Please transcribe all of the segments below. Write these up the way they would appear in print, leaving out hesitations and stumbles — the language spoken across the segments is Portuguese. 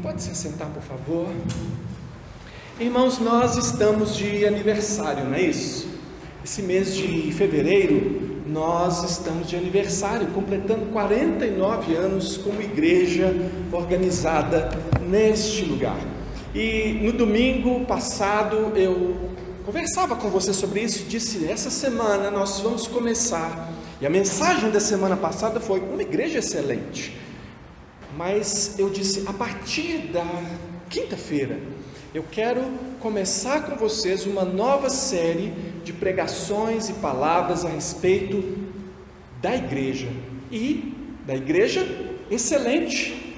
Pode se sentar, por favor. Irmãos, nós estamos de aniversário, não é isso? Esse mês de fevereiro, nós estamos de aniversário, completando 49 anos como igreja organizada neste lugar. E no domingo passado eu conversava com você sobre isso e disse: essa semana nós vamos começar. E a mensagem da semana passada foi uma igreja excelente. Mas eu disse, a partir da quinta-feira, eu quero começar com vocês uma nova série de pregações e palavras a respeito da igreja. E da igreja excelente.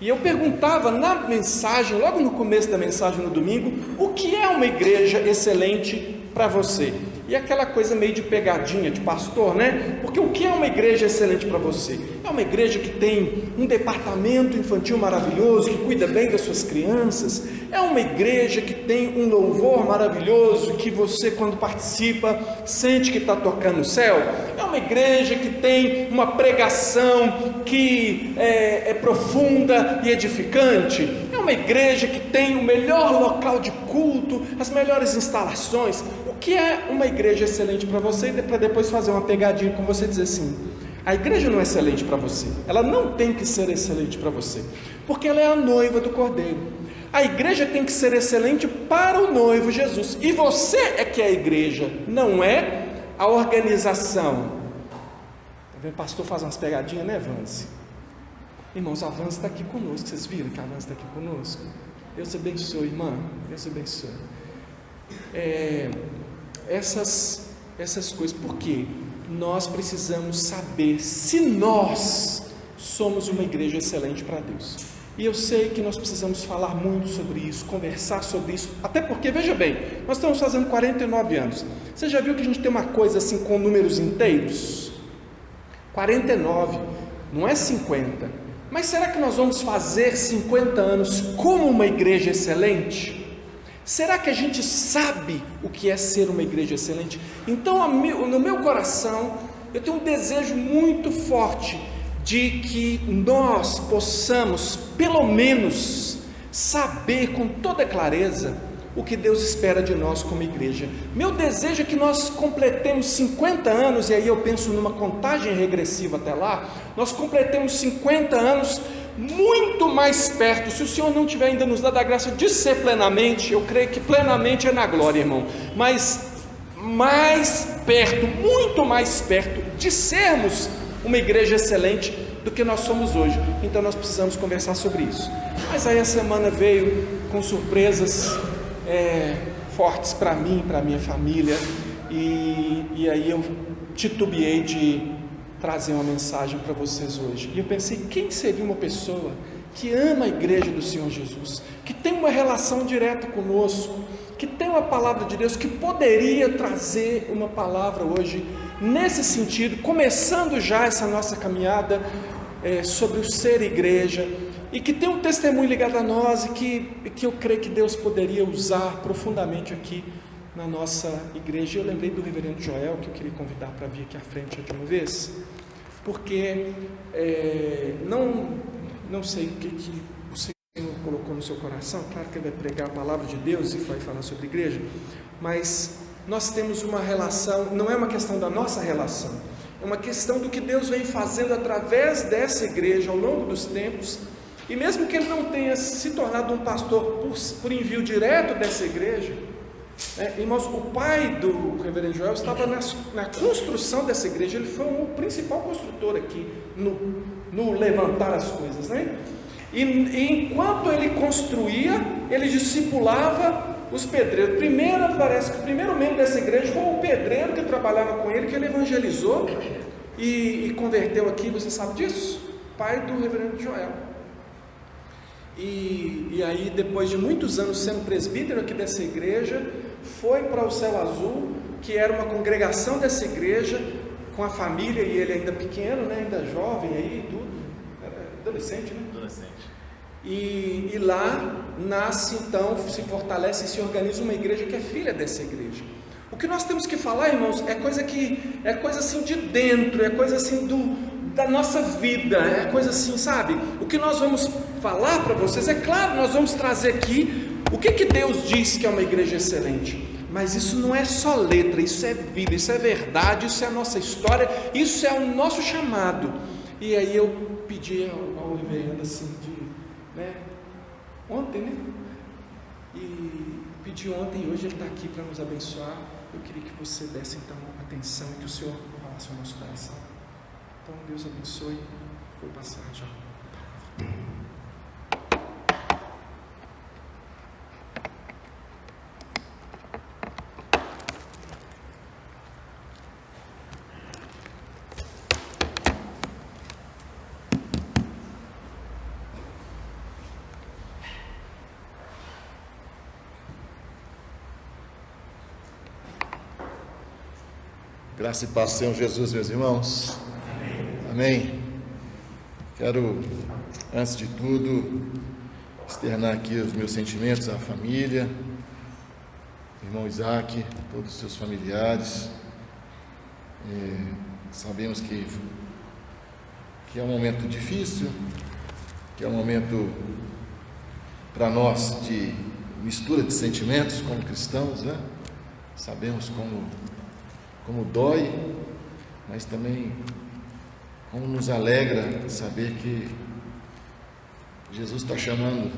E eu perguntava na mensagem, logo no começo da mensagem no domingo, o que é uma igreja excelente para você? E aquela coisa meio de pegadinha de pastor, né? Porque o que é uma igreja excelente para você? É uma igreja que tem um departamento infantil maravilhoso, que cuida bem das suas crianças? É uma igreja que tem um louvor maravilhoso, que você, quando participa, sente que está tocando no céu? É uma igreja que tem uma pregação que é profunda e edificante? É uma igreja que tem o melhor local de culto, as melhores instalações? O que é uma igreja excelente para você? E para depois fazer uma pegadinha com você e dizer assim: a igreja não é excelente para você, ela não tem que ser excelente para você, porque ela é a noiva do Cordeiro. A igreja tem que ser excelente para o noivo Jesus, e você é que é a igreja, não é a organização. Tá vendo? O pastor faz umas pegadinhas, né, Vance? Irmãos, a Vance está aqui conosco. Vocês viram que a Vance está aqui conosco? Deus abençoe, irmã, Deus abençoe. Essas coisas, porque nós precisamos saber se nós somos uma igreja excelente para Deus. E eu sei que nós precisamos falar muito sobre isso, conversar sobre isso, até porque, veja bem, nós estamos fazendo 49 anos. Você já viu que a gente tem uma coisa assim com números inteiros? 49, não é 50. Mas será que nós vamos fazer 50 anos como uma igreja excelente? Será que a gente sabe o que é ser uma igreja excelente? Então, no meu coração, eu tenho um desejo muito forte de que nós possamos, pelo menos, saber com toda clareza o que Deus espera de nós como igreja. Meu desejo é que nós completemos 50 anos, e aí eu penso numa contagem regressiva até lá, nós completemos 50 anos muito mais perto. Se o Senhor não tiver ainda nos dado a graça de ser plenamente, eu creio que plenamente é na glória, irmão, mas mais perto, muito mais perto de sermos uma igreja excelente do que nós somos hoje. Então nós precisamos conversar sobre isso. Mas aí a semana veio com surpresas fortes para mim, para minha família, e aí eu titubeei de trazer uma mensagem para vocês hoje. E eu pensei, quem seria uma pessoa que ama a igreja do Senhor Jesus, que tem uma relação direta conosco, que tem uma palavra de Deus, que poderia trazer uma palavra hoje nesse sentido, começando já essa nossa caminhada sobre o ser igreja, e que tem um testemunho ligado a nós, e que eu creio que Deus poderia usar profundamente aqui na nossa igreja. Eu lembrei do reverendo Joel, que eu queria convidar para vir aqui à frente de uma vez, porque não sei o que o Senhor colocou no seu coração. Claro que ele vai pregar a palavra de Deus e vai falar sobre igreja, mas nós temos uma relação, não é uma questão da nossa relação, é uma questão do que Deus vem fazendo através dessa igreja ao longo dos tempos. E mesmo que ele não tenha se tornado um pastor por envio direto dessa igreja, irmãos, o pai do reverendo Joel estava na construção dessa igreja. Ele foi o principal construtor aqui no levantar as coisas, né? E enquanto ele construía, ele discipulava os pedreiros. Parece que o primeiro membro dessa igreja foi o pedreiro que trabalhava com ele, que ele evangelizou e converteu aqui. Você sabe disso? Pai do reverendo Joel. E aí, depois de muitos anos sendo presbítero aqui dessa igreja, foi para o Céu Azul, que era uma congregação dessa igreja, com a família, e ele ainda pequeno, né, ainda jovem aí, tudo, era adolescente, né? Adolescente. E lá nasce, então, se fortalece e se organiza uma igreja que é filha dessa igreja. O que nós temos que falar, irmãos, é coisa assim de dentro, é coisa assim da nossa vida, é coisa assim, sabe? O que nós vamos falar para vocês, é claro, nós vamos trazer aqui o que Deus diz que é uma igreja excelente, mas isso não é só letra, isso é vida, isso é verdade, isso é a nossa história, isso é o nosso chamado. E aí eu pedi ao reverendo assim, ontem, né? E pedi ontem e hoje ele está aqui para nos abençoar. Eu queria que você desse então atenção e que o Senhor falasse ao nosso coração. Então Deus abençoe. Vou passar já. Graça e paz, Senhor Jesus, meus irmãos. Amém. Quero, antes de tudo, externar aqui os meus sentimentos à família, irmão Isaac, todos os seus familiares. Sabemos que é um momento difícil, que é um momento para nós de mistura de sentimentos como cristãos, né? Sabemos como dói, mas também como nos alegra saber que Jesus está chamando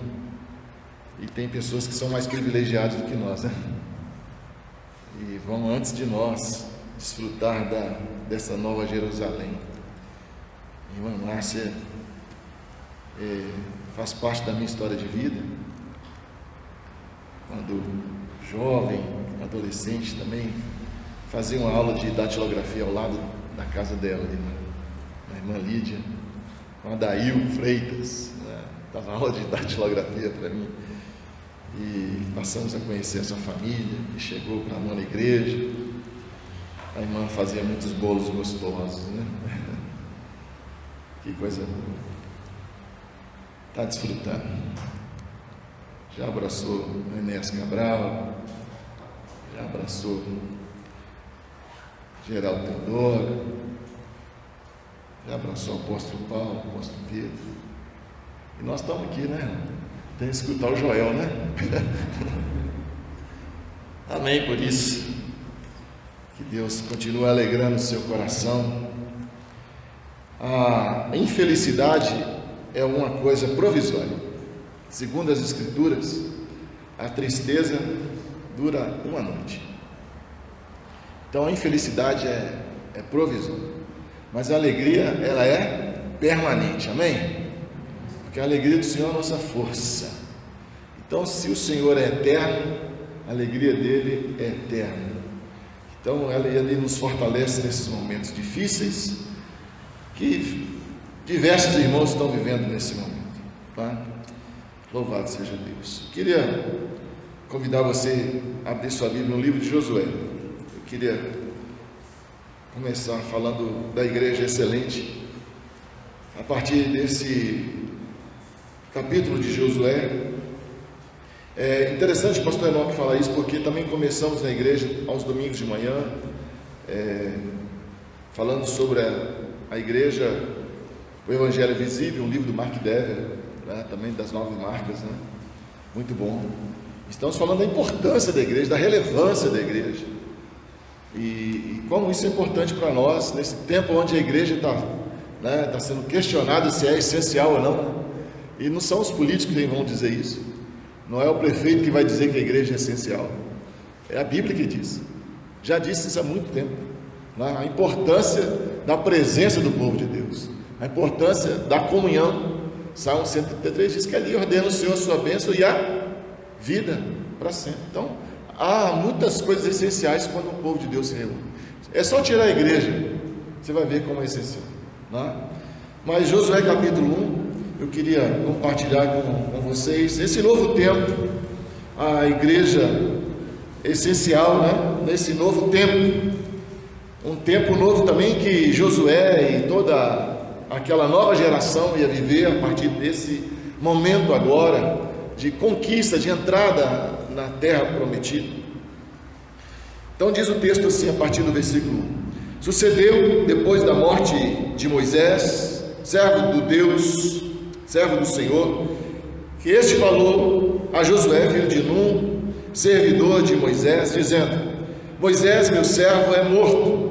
e tem pessoas que são mais privilegiadas do que nós, né? E vão antes de nós desfrutar dessa nova Jerusalém. Irmã Márcia faz parte da minha história de vida. Quando jovem, adolescente também, fazia uma aula de datilografia ao lado da casa dela, da irmã Lídia, com a Dail Freitas, né? Dava aula de datilografia para mim, e passamos a conhecer essa família, que chegou para a nona igreja. A irmã fazia muitos bolos gostosos, né? Que coisa boa. Está desfrutando. Já abraçou o Enéas Cabral, já abraçou Geraldo Teodoro, já abraçou o apóstolo Paulo, o apóstolo Pedro, e nós estamos aqui, né? Tem que escutar o Joel, né? Amém por isso. Que Deus continue alegrando o seu coração. A infelicidade é uma coisa provisória. Segundo as Escrituras, a tristeza dura uma noite. Então a infelicidade é provisória, mas a alegria, ela é permanente, amém? Porque a alegria do Senhor é a nossa força. Então, se o Senhor é eterno, a alegria dele é eterna. Então ele nos fortalece nesses momentos difíceis que diversos irmãos estão vivendo nesse momento, tá? Louvado seja Deus. Eu queria convidar você a abrir sua Bíblia no livro de Josué. Eu queria começar falando da igreja excelente a partir desse capítulo de Josué. É interessante o pastor Enoque falar isso, porque também começamos na igreja aos domingos de manhã falando sobre a igreja, o Evangelho Visível, um livro do Mark Dever, né? Também das 9 marcas, né? Muito bom. Estamos falando da importância da igreja, da relevância da igreja, e como isso é importante para nós nesse tempo onde a igreja está sendo questionada se é essencial ou não. E não são os políticos que vão dizer isso, não é o prefeito que vai dizer que a igreja é essencial, é a Bíblia que diz. Já disse isso há muito tempo, né? A importância da presença do povo de Deus, a importância da comunhão. Salmo 133 diz que ali ordena o Senhor a sua bênção e a vida para sempre. Então há muitas coisas essenciais quando o povo de Deus se reúne. É só tirar a igreja, você vai ver como é essencial, né? Mas Josué capítulo 1, eu queria compartilhar com vocês esse novo tempo, a igreja essencial, né? Nesse novo tempo, um tempo novo também que Josué e toda aquela nova geração ia viver a partir desse momento agora de conquista, de entrada na terra prometida. Então diz o texto assim, a partir do versículo 1: Sucedeu, depois da morte de Moisés, servo do Senhor, que este falou a Josué, filho de Num, servidor de Moisés, dizendo: Moisés, meu servo, é morto.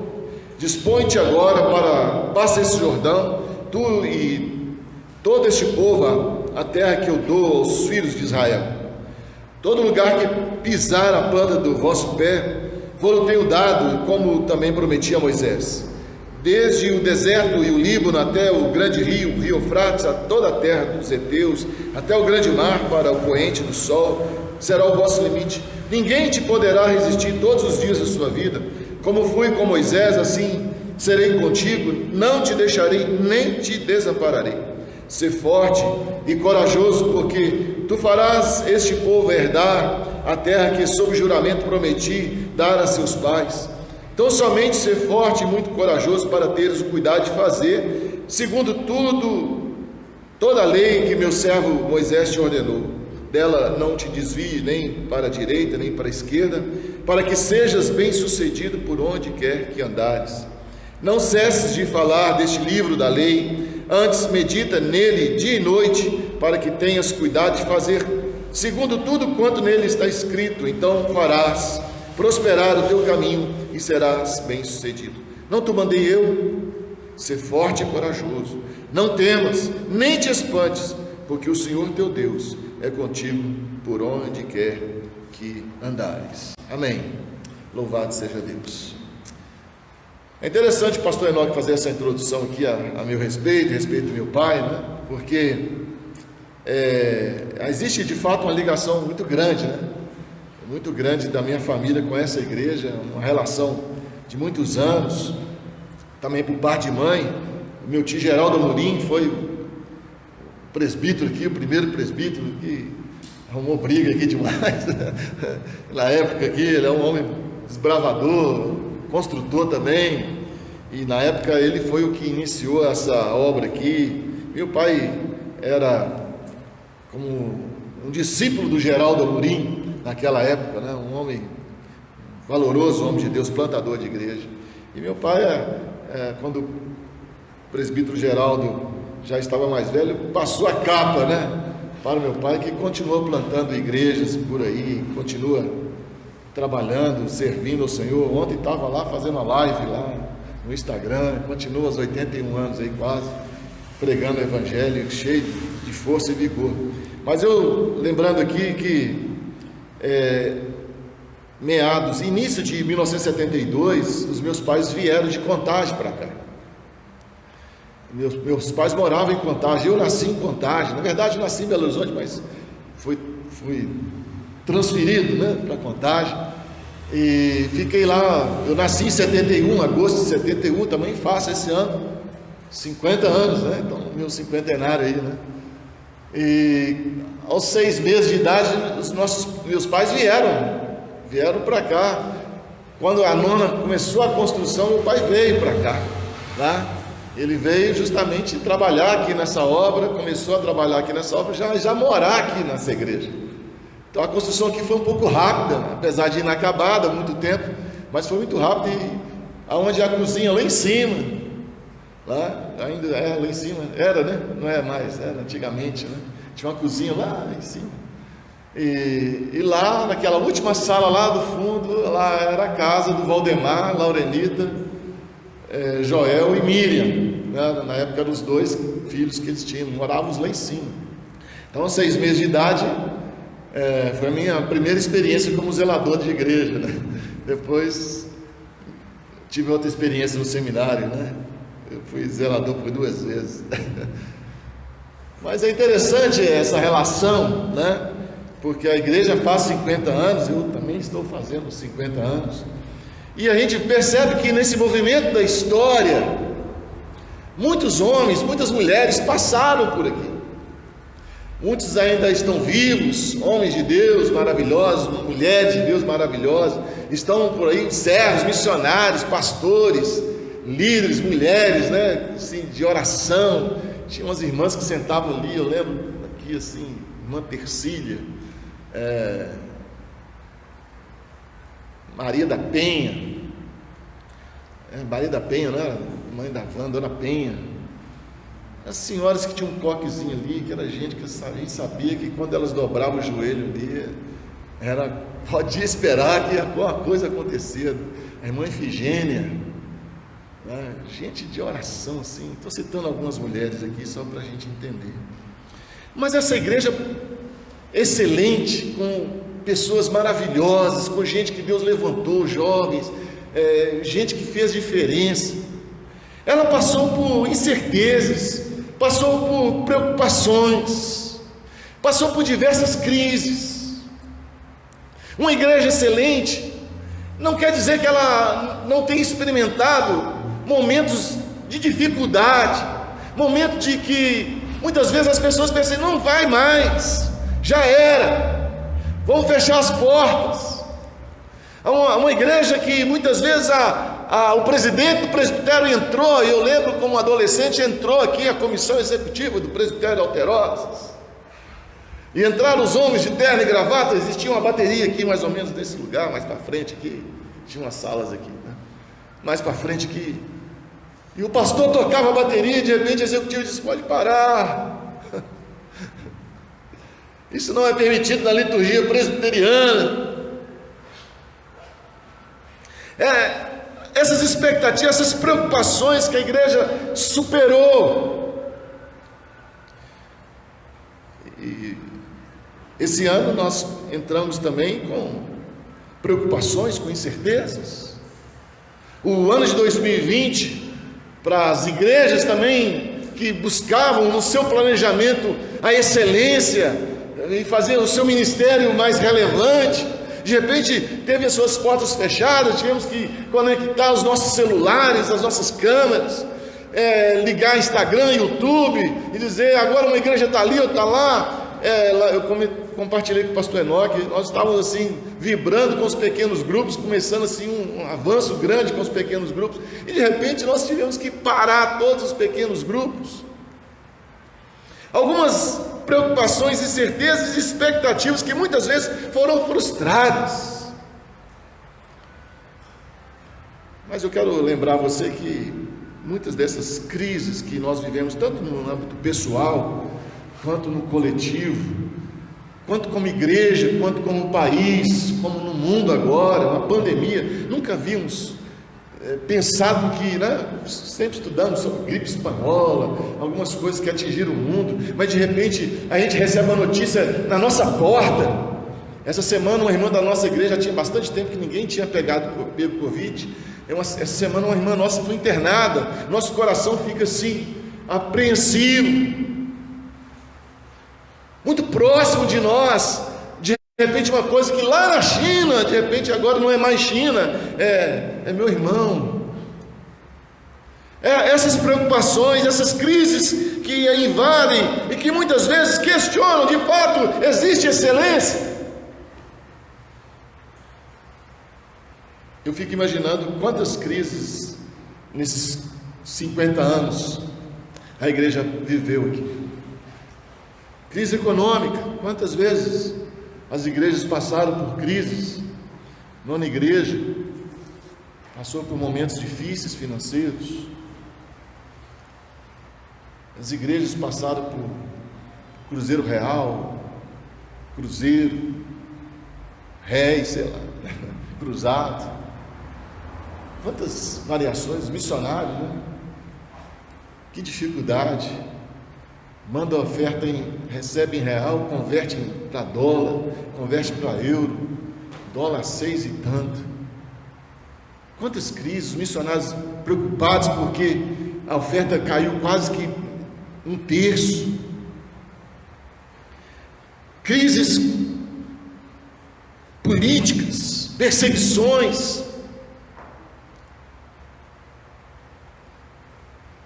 Dispõe-te agora para passar esse Jordão, tu e todo este povo, a terra que eu dou aos filhos de Israel. Todo lugar que pisar a planta do vosso pé, vou-lo tenho dado, como também prometi a Moisés. Desde o deserto e o Líbano até o grande rio, o rio Eufrates, a toda a terra dos heteus, até o grande mar para o poente do sol, será o vosso limite. Ninguém te poderá resistir todos os dias da sua vida. Como fui com Moisés, assim serei contigo, não te deixarei, nem te desampararei. Sê forte e corajoso, porque tu farás este povo herdar a terra que sob juramento prometi dar a seus pais. Então somente ser forte e muito corajoso para teres o cuidado de fazer, segundo toda a lei que meu servo Moisés te ordenou. Dela não te desvie nem para a direita, nem para a esquerda, para que sejas bem-sucedido por onde quer que andares. Não cesses de falar deste livro da lei, antes medita nele dia e noite, para que tenhas cuidado de fazer segundo tudo quanto nele está escrito. Então farás prosperar o teu caminho e serás bem-sucedido. Não te mandei eu? Ser forte e corajoso. Não temas, nem te espantes, porque o Senhor teu Deus é contigo por onde quer que andares. Amém. Louvado seja Deus. É interessante o pastor Enoque fazer essa introdução aqui a meu respeito do meu pai, né? Porque existe de fato uma ligação muito grande, né? Muito grande da minha família com essa igreja, uma relação de muitos anos, também por parte de mãe. O meu tio Geraldo Amorim foi presbítero aqui, o primeiro presbítero que arrumou briga aqui demais. Na época aqui, ele é um homem desbravador, construtor também, e na época ele foi o que iniciou essa obra aqui. Meu pai era como um discípulo do Geraldo Amorim naquela época, né? Um homem valoroso, um homem de Deus, plantador de igreja. E meu pai, quando o presbítero Geraldo já estava mais velho, passou a capa, né, para o meu pai, que continuou plantando igrejas por aí, continua trabalhando, servindo ao Senhor. Ontem estava lá fazendo a live lá no Instagram, continua aos 81 anos aí quase, pregando o Evangelho, cheio de força e vigor. Mas eu, lembrando aqui que início de 1972, os meus pais vieram de Contagem para cá. Meus pais moravam em Contagem, eu nasci em Contagem. Na verdade eu nasci em Belo Horizonte, mas fui transferido, né, para Contagem, e fiquei lá. Eu nasci em 71, agosto de 71, também faço esse ano 50 anos, né? Então meu cinquentenário aí, né? E aos 6 meses de idade meus pais vieram para cá. Quando a nona começou a construção, meu pai veio para cá, tá? Ele veio justamente trabalhar aqui nessa obra, começou a trabalhar aqui nessa obra, já morar aqui nessa igreja. Então a construção aqui foi um pouco rápida, apesar de inacabada há muito tempo, mas foi muito rápida. E aonde a cozinha lá em cima, lá ainda lá em cima, era, né? Não é mais, era antigamente, né? Tinha uma cozinha lá em cima. E lá naquela última sala lá do fundo, lá era a casa do Valdemar, Laurenita, Joel e Miriam, né? Na época eram os 2 filhos que eles tinham, morávamos lá em cima. Então, aos 6 meses de idade, foi a minha primeira experiência como zelador de igreja, né? Depois tive outra experiência no seminário, né? Eu fui zelador por 2 vezes. Mas é interessante essa relação, né? Porque a igreja faz 50 anos, eu também estou fazendo 50 anos. E a gente percebe que nesse movimento da história, muitos homens, muitas mulheres passaram por aqui. Muitos ainda estão vivos, homens de Deus maravilhosos, mulheres de Deus maravilosas, estão por aí, servos, missionários, pastores, líderes, mulheres, né, assim, de oração. Tinha umas irmãs que sentavam ali, eu lembro aqui assim, irmã Tercília, Maria da Penha, Maria da Penha, não era? Mãe da Van, Dona Penha. As senhoras que tinham um coquezinho ali, que era gente que a gente sabia que quando elas dobravam o joelho ali, podia esperar que alguma coisa acontecia. A irmã Efigênia, né? Gente de oração, assim. Estou citando algumas mulheres aqui só para a gente entender. Mas essa igreja excelente, com pessoas maravilhosas, com gente que Deus levantou, jovens, gente que fez diferença. Ela passou por incertezas, passou por preocupações, passou por diversas crises. Uma igreja excelente não quer dizer que ela não tenha experimentado momentos de dificuldade, momentos de que muitas vezes as pessoas pensam, não vai mais, já era, vamos fechar as portas. Uma igreja que muitas vezes o presidente do presbitério entrou, e eu lembro como adolescente entrou aqui a comissão executiva do presbitério de Alterosas, e entraram os homens de terno e gravata. Existia uma bateria aqui mais ou menos nesse lugar, mais para frente aqui, tinha umas salas aqui, né? Mais para frente aqui, e o pastor tocava a bateria, e de repente o executivo disse, pode parar, isso não é permitido na liturgia presbiteriana. Essas expectativas, essas preocupações que a igreja superou. E esse ano nós entramos também com preocupações, com incertezas. O ano de 2020, para as igrejas também que buscavam no seu planejamento a excelência e fazer o seu ministério mais relevante, de repente teve as suas portas fechadas, tivemos que conectar os nossos celulares, as nossas câmeras, ligar Instagram, YouTube e dizer, agora uma igreja está ali ou está lá. Eu compartilhei com o pastor Enoque, nós estávamos assim, vibrando com os pequenos grupos, começando assim um avanço grande com os pequenos grupos, e de repente nós tivemos que parar todos os pequenos grupos. Algumas preocupações, incertezas e expectativas que muitas vezes foram frustradas. Mas eu quero lembrar você que muitas dessas crises que nós vivemos, tanto no âmbito pessoal, quanto no coletivo, quanto como igreja, quanto como país, como no mundo agora, uma pandemia, nunca vimos pensado que, né, sempre estudamos sobre gripe espanhola, algumas coisas que atingiram o mundo, mas de repente a gente recebe a notícia na nossa porta. Essa semana uma irmã da nossa igreja, já tinha bastante tempo que ninguém tinha pego Covid, essa semana uma irmã nossa foi internada. Nosso coração fica assim, apreensivo, muito próximo de nós. De repente uma coisa que lá na China, de repente agora não é mais China, é meu irmão. Essas preocupações, essas crises que a invadem e que muitas vezes questionam, de fato, existe excelência? Eu fico imaginando quantas crises nesses 50 anos a igreja viveu aqui. Crise econômica, quantas vezes as igrejas passaram por crises. Nona igreja passou por momentos difíceis financeiros. As igrejas passaram por Cruzeiro Real, Cruzeiro, Réis, sei lá, Cruzado. Quantas variações, missionários, né? Que dificuldade. Manda oferta, recebe em real, converte para dólar, converte para euro, dólar 6 e tanto. Quantas crises, missionários preocupados porque a oferta caiu quase que 1/3. Crises políticas, perseguições.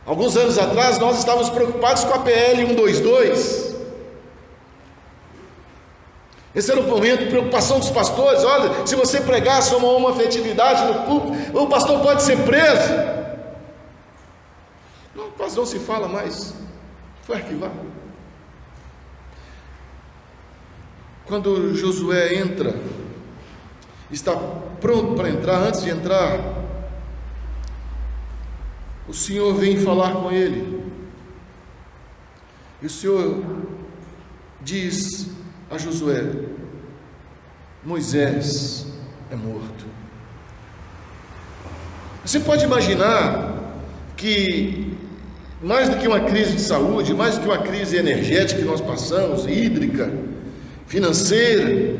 Alguns anos atrás nós estávamos preocupados com a PL 122. Esse era o momento de preocupação dos pastores. Olha, se você pregar sobre uma homoafetividade no púlpito, o pastor pode ser preso. Não, quase não se fala mais. Foi arquivado. Quando Josué entra, está pronto para entrar, antes de entrar, o Senhor vem falar com ele, e o Senhor diz a Josué: Moisés é morto. Você pode imaginar que, mais do que uma crise de saúde, mais do que uma crise energética que nós passamos, hídrica, financeira,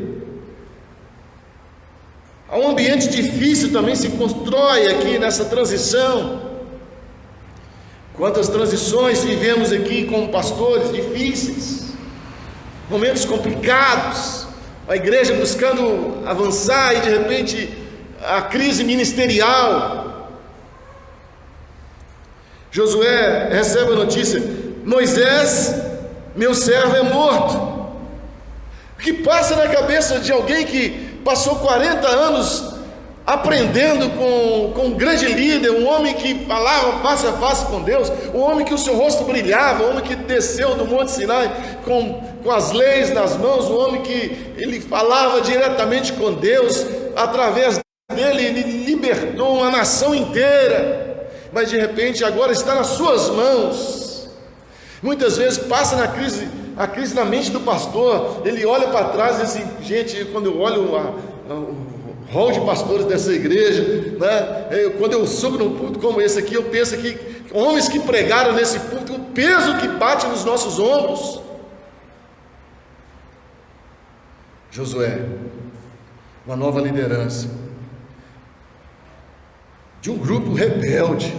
há um ambiente difícil também se constrói aqui nessa transição. Quantas transições vivemos aqui como pastores, difíceis, momentos complicados, a igreja buscando avançar e de repente a crise ministerial. Josué recebe a notícia: Moisés, meu servo, é morto. O que passa na cabeça de alguém que passou 40 anos aprendendo com um grande líder, um homem que falava face a face com Deus, um homem que o seu rosto brilhava, um homem que desceu do Monte Sinai com as leis nas mãos, um homem que ele falava diretamente com Deus, através dele ele libertou uma nação inteira, mas de repente agora está nas suas mãos. Muitas vezes passa a crise na mente do pastor, ele olha para trás e diz assim: gente, quando eu olho o rol de pastores dessa igreja, né, quando eu subo num púlpito como esse aqui, eu penso que homens que pregaram nesse púlpito, o peso que bate nos nossos ombros. Josué, uma nova liderança de um grupo rebelde.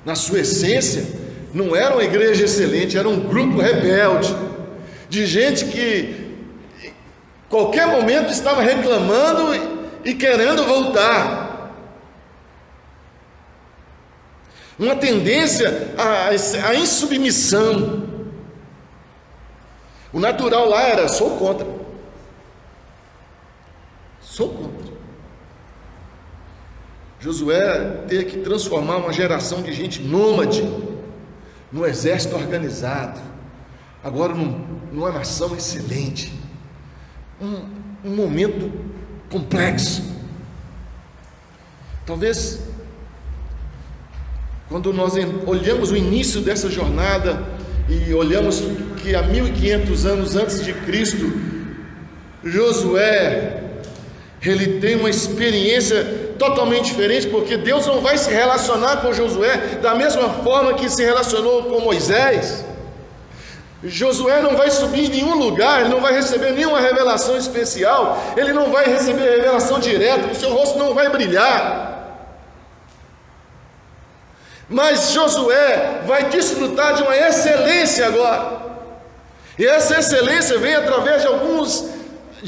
Na sua essência, não era uma igreja excelente, era um grupo rebelde, de gente que qualquer momento estava reclamando e querendo voltar. Uma tendência à insubmissão. O natural lá era: sou contra. Sou contra. Josué teve que transformar uma geração de gente nômade num exército organizado, agora numa nação excelente. Um momento complexo. Talvez, quando nós olhamos o início dessa jornada e olhamos que há 1500 anos antes de Cristo, Josué, ele tem uma experiência totalmente diferente, porque Deus não vai se relacionar com Josué da mesma forma que se relacionou com Moisés. Josué não vai subir em nenhum lugar, ele não vai receber nenhuma revelação especial, ele não vai receber revelação direta, o seu rosto não vai brilhar. Mas Josué vai desfrutar de uma excelência agora, e essa excelência vem através de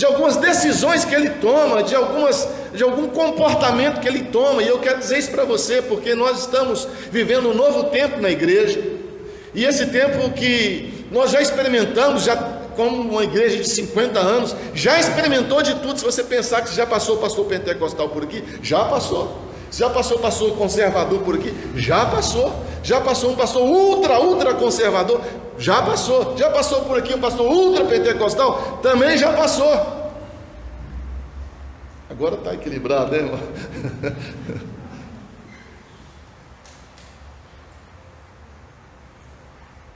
algumas decisões que ele toma, de algum comportamento que ele toma. E eu quero dizer isso para você, porque nós estamos vivendo um novo tempo na igreja, e esse tempo que nós já experimentamos, já como uma igreja de 50 anos, já experimentou de tudo. Se você pensar que já passou pastor pentecostal por aqui, já passou. Já passou pastor conservador por aqui, já passou. Já passou um pastor ultra conservador, já passou. Já passou por aqui um pastor ultra pentecostal, também já passou. Agora está equilibrado, né, irmão?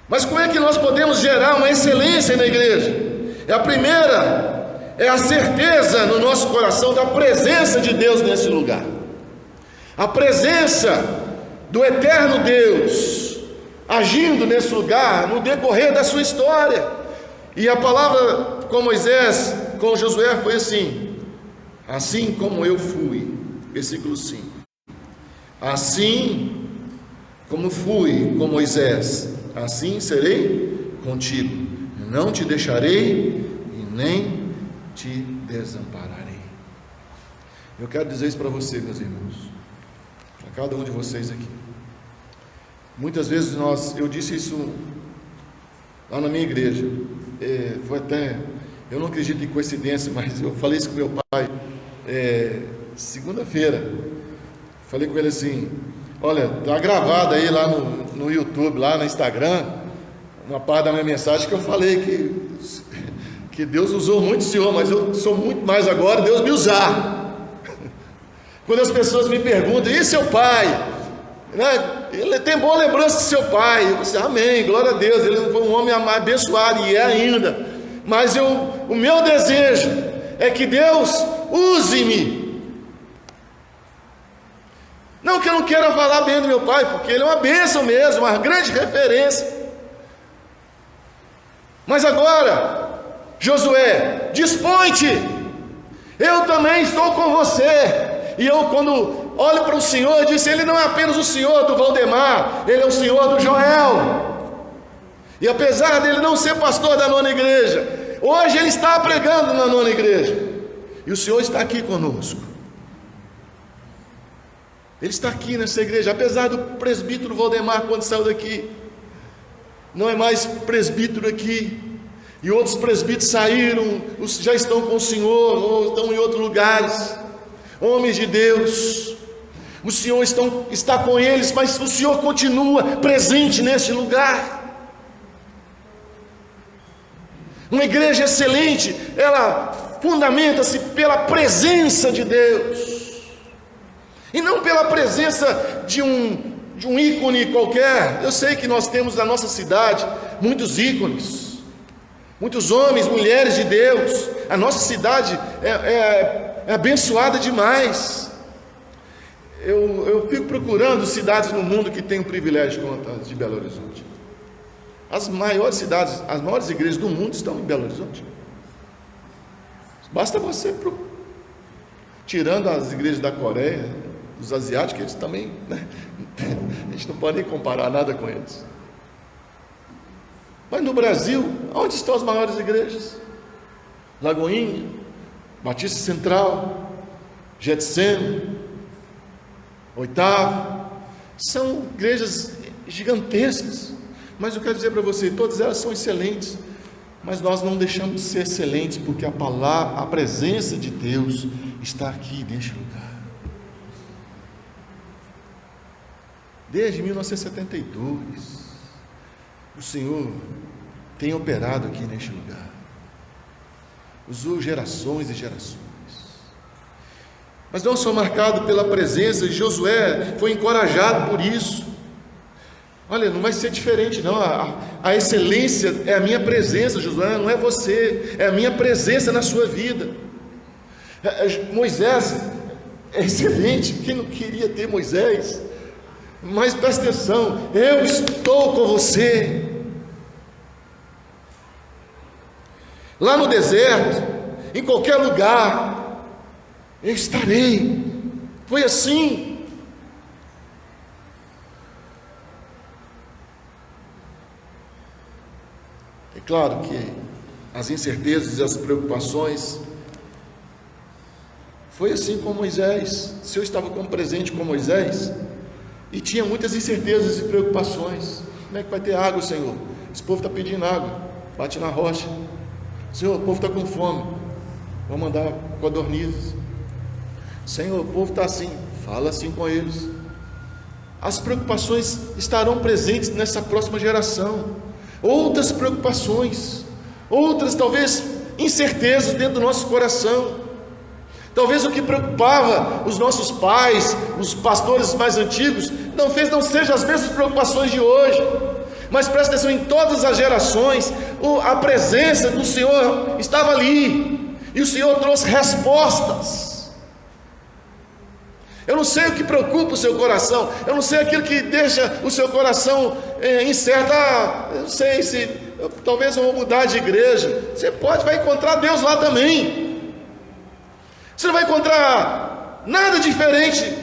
Mas como é que nós podemos gerar uma excelência na igreja? A primeira é a certeza no nosso coração da presença de Deus nesse lugar, a presença do eterno Deus agindo nesse lugar no decorrer da sua história. E a palavra com Moisés, com Josué foi assim como eu fui, versículo 5, assim como fui com Moisés, assim serei contigo, não te deixarei e nem te desampararei. Eu quero dizer isso para você, meus irmãos, para cada um de vocês aqui. Muitas vezes eu disse isso lá na minha igreja, foi até, eu não acredito em coincidência, mas eu falei isso com meu pai, segunda-feira, falei com ele assim: olha, está gravado aí lá no YouTube, lá no Instagram, uma parte da minha mensagem que eu falei que Deus usou muito o Senhor, mas eu sou muito mais agora, Deus me usar. Quando as pessoas me perguntam: e seu pai? né? Ele tem boa lembrança de seu pai. Eu disse, amém, glória a Deus, ele foi um homem abençoado, e é ainda. Mas o meu desejo é que Deus use-me. Não que eu não queira falar bem do meu pai, porque ele é uma bênção mesmo, uma grande referência. Mas agora, Josué, dispõe-te, eu também estou com você. E eu, quando olho para o Senhor, eu disse, ele não é apenas o Senhor do Valdemar, ele é o Senhor do Joel. E apesar dele não ser pastor da nona igreja, hoje ele está pregando na nona igreja, e o Senhor está aqui conosco. Ele está aqui nessa igreja, apesar do presbítero Valdemar, quando saiu daqui, não é mais presbítero aqui, e outros presbíteros saíram, já estão com o Senhor, ou estão em outros lugares, homens de Deus. O Senhor está com eles, mas o Senhor continua presente neste lugar. Uma igreja excelente, ela fundamenta-se pela presença de Deus, e não pela presença de um ícone qualquer. Eu sei que nós temos na nossa cidade muitos ícones, muitos homens, mulheres de Deus. A nossa cidade é abençoada demais. Eu fico procurando cidades no mundo que têm o privilégio quanto as de Belo Horizonte. As maiores cidades, as maiores igrejas do mundo estão em Belo Horizonte. Basta você, tirando as igrejas da Coreia, dos asiáticos, eles também, né? A gente não pode nem comparar nada com eles. Mas no Brasil, onde estão as maiores igrejas? Lagoinha, Batista Central, Getsemane, Oitavo, são igrejas gigantescas. Mas eu quero dizer para você, todas elas são excelentes, mas nós não deixamos de ser excelentes, porque a presença de Deus está aqui neste lugar. Desde 1972, o Senhor tem operado aqui neste lugar, usou gerações e gerações, mas não só marcado pela presença. Josué foi encorajado por isso. Olha, não vai ser diferente não, a excelência é a minha presença, Josué, não é você, é a minha presença na sua vida. Moisés é excelente, quem não queria ter Moisés? Mas presta atenção, eu estou com você. Lá no deserto, em qualquer lugar, eu estarei. Foi assim. É claro que as incertezas e as preocupações, foi assim com Moisés. Se eu estava como presente com Moisés, e tinha muitas incertezas e preocupações. Como é que vai ter água, Senhor? Esse povo está pedindo água, bate na rocha. Senhor, o povo está com fome, vou mandar codornizes. Senhor, o povo está assim, fala assim com eles. As preocupações estarão presentes nessa próxima geração. Outras preocupações, outras talvez incertezas dentro do nosso coração. Talvez o que preocupava os nossos pais, os pastores mais antigos, não seja as mesmas preocupações de hoje. Mas presta atenção, em todas as gerações, a presença do Senhor estava ali, e o Senhor trouxe respostas. Eu não sei o que preocupa o seu coração, eu não sei aquilo que deixa o seu coração incerto. Eu não sei se talvez eu vou mudar de igreja. Você vai encontrar Deus lá também. Você não vai encontrar nada diferente.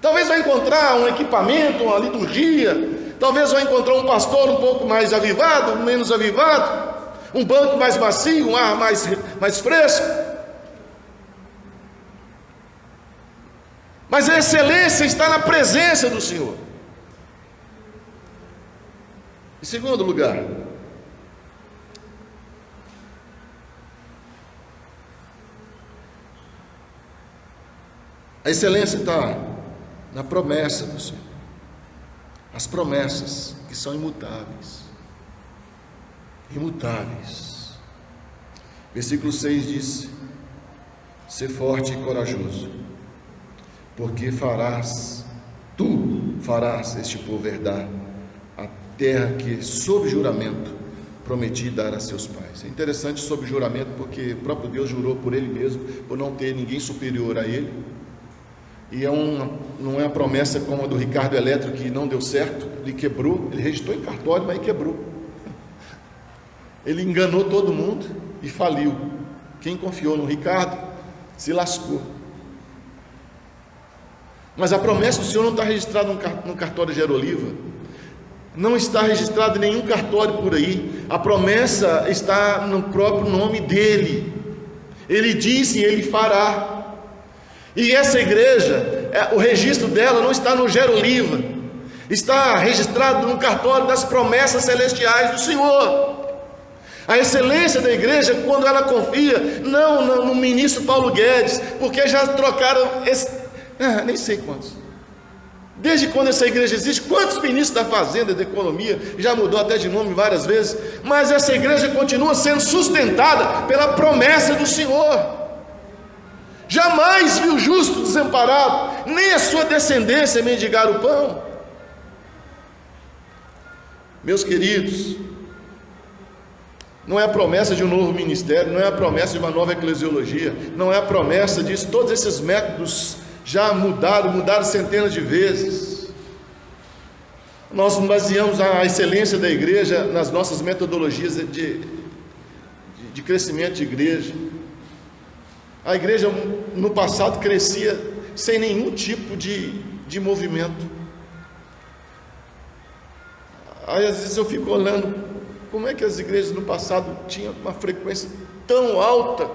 Talvez vai encontrar um equipamento, uma liturgia, talvez vai encontrar um pastor um pouco mais avivado, menos avivado, um banco mais macio, um ar mais fresco. Mas a excelência está na presença do Senhor. Em segundo lugar, a excelência está na promessa do Senhor. As promessas que são imutáveis. Imutáveis. Versículo 6 diz: ser forte e corajoso, porque farás tu farás este povo herdar a terra que, sob juramento, prometi dar a seus pais. É interessante sob juramento, porque o próprio Deus jurou por Ele mesmo, por não ter ninguém superior a Ele. E não é uma promessa como a do Ricardo Eletro, que não deu certo, ele quebrou, ele registrou em cartório, mas quebrou. Ele enganou todo mundo e faliu. Quem confiou no Ricardo se lascou. Mas a promessa do Senhor não está registrada no cartório de Aeroliva, não está registrada em nenhum cartório por aí. A promessa está no próprio nome dele. Ele disse e ele fará. E essa igreja, o registro dela não está no Geroliva, está registrado no cartório das promessas celestiais do Senhor. A excelência da igreja, quando ela confia, não no ministro Paulo Guedes, porque já trocaram, nem sei quantos, desde quando essa igreja existe, quantos ministros da fazenda, da economia, já mudou até de nome várias vezes, mas essa igreja continua sendo sustentada pela promessa do Senhor. Jamais viu o justo desamparado, nem a sua descendência mendigar o pão. Meus queridos, não é a promessa de um novo ministério, não é a promessa de uma nova eclesiologia, não é a promessa disso. Todos esses métodos já mudaram centenas de vezes. Nós baseamos a excelência da igreja nas nossas metodologias de crescimento de igreja. A igreja no passado crescia sem nenhum tipo de movimento. Aí às vezes eu fico olhando, como é que as igrejas no passado tinham uma frequência tão alta,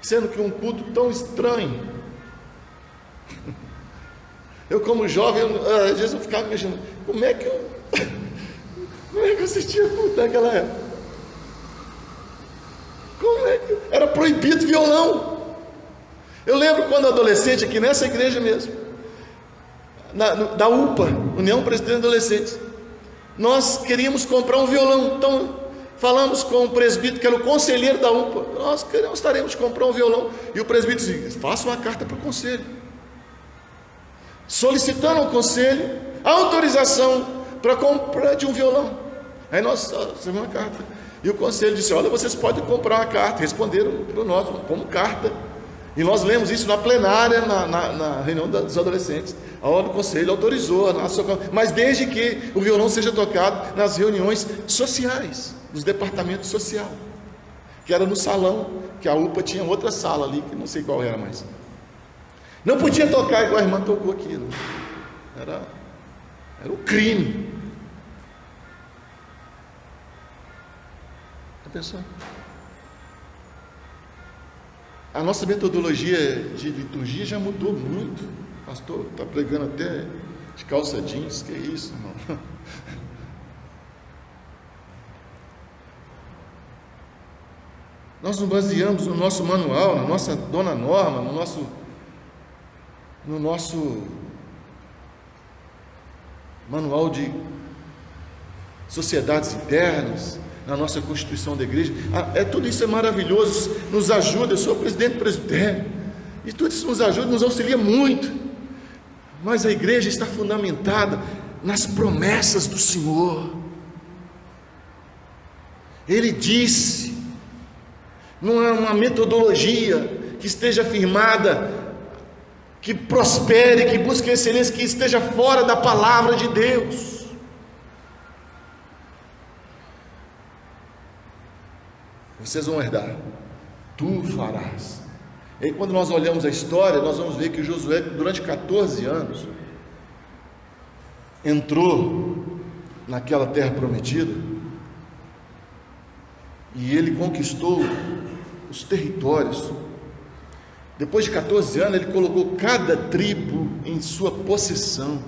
sendo que um culto tão estranho. Eu como jovem, às vezes eu ficava imaginando, como é que eu assistia culto naquela época? Como é que era proibido violão? Eu lembro quando adolescente, aqui nessa igreja mesmo, da UPA, União Presbiteriana de Adolescentes, nós queríamos comprar um violão. Então falamos com o presbítero, que era o conselheiro da UPA, nós gostaríamos de comprar um violão. E o presbítero disse, faça uma carta para o conselho, solicitando ao conselho autorização para compra de um violão. Aí nós recebemos uma carta, e o conselho disse, olha, vocês podem comprar uma carta. Responderam para nós, como carta. E nós lemos isso na plenária, na reunião dos adolescentes. A hora do conselho autorizou, mas desde que o violão seja tocado nas reuniões sociais, dos departamentos sociais, que era no salão, que a UPA tinha outra sala ali, que não sei qual era mais. Não podia tocar igual a irmã tocou aqui, não. Era um crime. Está pensando? A nossa metodologia de liturgia já mudou muito. O pastor está pregando até de calça jeans, que é isso, irmão? Nós nos baseamos no nosso manual, na nossa Dona Norma, no nosso manual de sociedades internas, na nossa Constituição da igreja. Tudo isso é maravilhoso, nos ajuda. Eu sou presidente do presbitério, e tudo isso nos ajuda, nos auxilia muito, mas a igreja está fundamentada nas promessas do Senhor. Ele disse, não é uma metodologia que esteja firmada, que prospere, que busque excelência, que esteja fora da palavra de Deus. Vocês vão herdar, tu farás. E aí, quando nós olhamos a história, nós vamos ver que Josué, durante 14 anos, entrou naquela terra prometida, e ele conquistou os territórios. Depois de 14 anos, ele colocou cada tribo em sua possessão.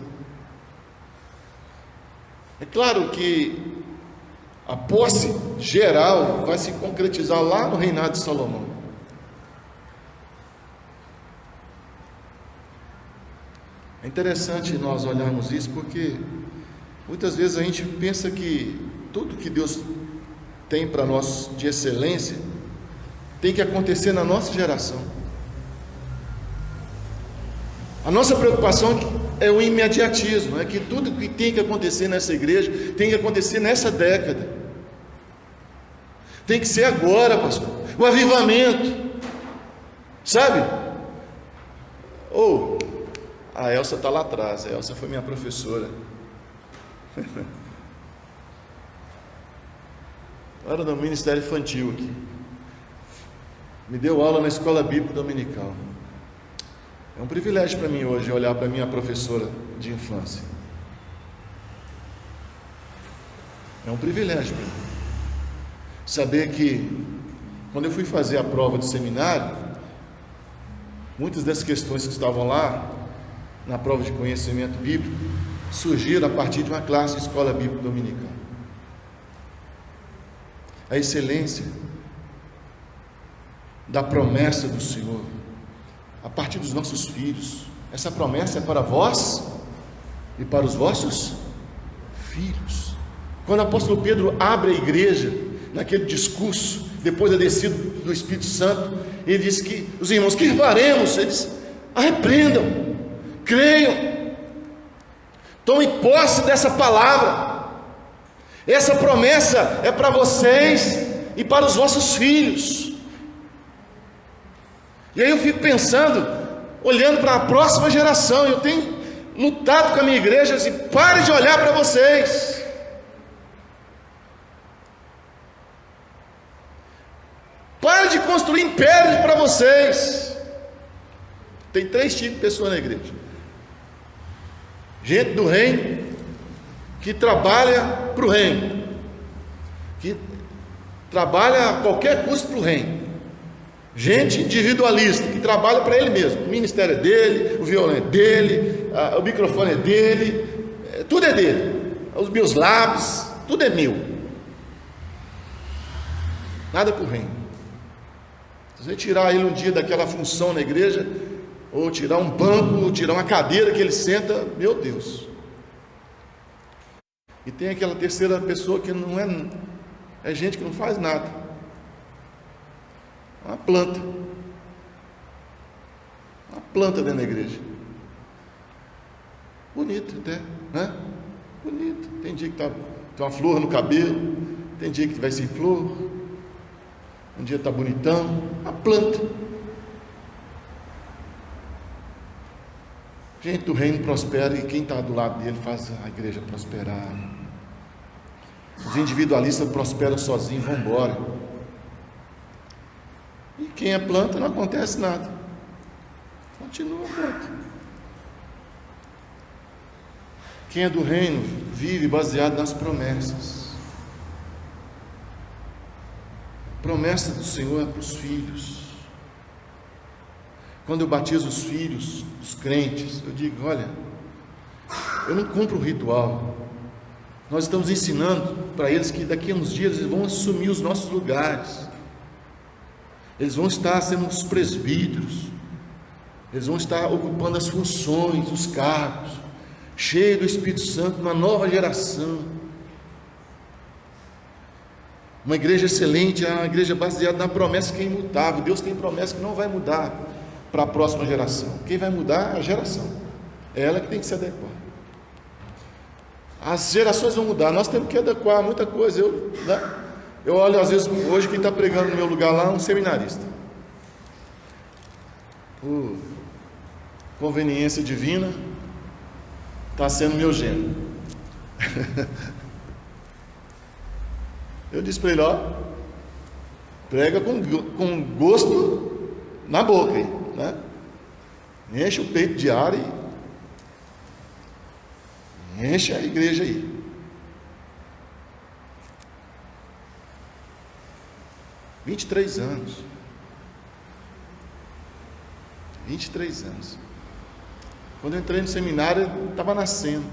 É claro que a posse geral vai se concretizar lá no reinado de Salomão. É interessante nós olharmos isso, porque muitas vezes a gente pensa que tudo que Deus tem para nós de excelência tem que acontecer na nossa geração. A nossa preocupação é o imediatismo, é que tudo que tem que acontecer nessa igreja tem que acontecer nessa década. Tem que ser agora, pastor. O avivamento, sabe? A Elsa está lá atrás. A Elsa foi minha professora. Era no Ministério Infantil aqui. Me deu aula na Escola Bíblica Dominical. É um privilégio para mim hoje olhar para minha professora de infância. É um privilégio para mim. Saber que, quando eu fui fazer a prova de seminário, muitas das questões que estavam lá, na prova de conhecimento bíblico, surgiram a partir de uma classe de Escola Bíblica Dominical. A excelência da promessa do Senhor, a partir dos nossos filhos. Essa promessa é para vós e para os vossos filhos. Quando o apóstolo Pedro abre a igreja, naquele discurso, depois da descida do Espírito Santo, ele diz que os irmãos, que faremos? Eles arrependam, creiam, tomem posse dessa palavra. Essa promessa é para vocês e para os vossos filhos. E aí eu fico pensando, olhando para a próxima geração. Eu tenho lutado com a minha igreja assim: pare de olhar para vocês. Pare de construir impérios para vocês. Tem 3 tipos de pessoas na igreja: gente do reino, que trabalha para o reino, que trabalha a qualquer custo para o reino. Gente individualista, que trabalha para ele mesmo. O ministério é dele, o violão é dele, o microfone é dele, tudo é dele. Os meus lápis, tudo é meu. Nada para o reino. Se você tirar ele um dia daquela função na igreja, ou tirar um banco, ou tirar uma cadeira que ele senta, meu Deus. E tem aquela terceira pessoa que não é gente que não faz nada. Uma planta dentro da igreja. Bonito até, né? Bonito. Tem dia que tem uma flor no cabelo, tem dia que vai sem flor, um dia está bonitão. Uma planta. Gente do reino prospera, e quem está do lado dele faz a igreja prosperar. Os individualistas prosperam sozinhos, vão embora. E quem é planta, não acontece nada. Continua planta. Quem é do reino vive baseado nas promessas. Promessa do Senhor é para os filhos. Quando eu batizo os filhos, os crentes, eu digo: olha, eu não cumpro o ritual. Nós estamos ensinando para eles que daqui a uns dias eles vão assumir os nossos lugares. Eles vão estar sendo os presbíteros, eles vão estar ocupando as funções, os cargos, cheios do Espírito Santo, uma nova geração. Uma igreja excelente é uma igreja baseada na promessa que é imutável. Deus tem promessa que não vai mudar para a próxima geração. Quem vai mudar é a geração, é ela que tem que se adequar. As gerações vão mudar, nós temos que adequar muita coisa. Eu olho às vezes, hoje quem está pregando no meu lugar lá é um seminarista. Por conveniência divina, está sendo meu gênero. Eu disse para ele: ó, prega com gosto na boca, né? Enche o peito de ar e enche a igreja aí. 23 anos. 23 anos. Quando eu entrei no seminário, eu estava nascendo.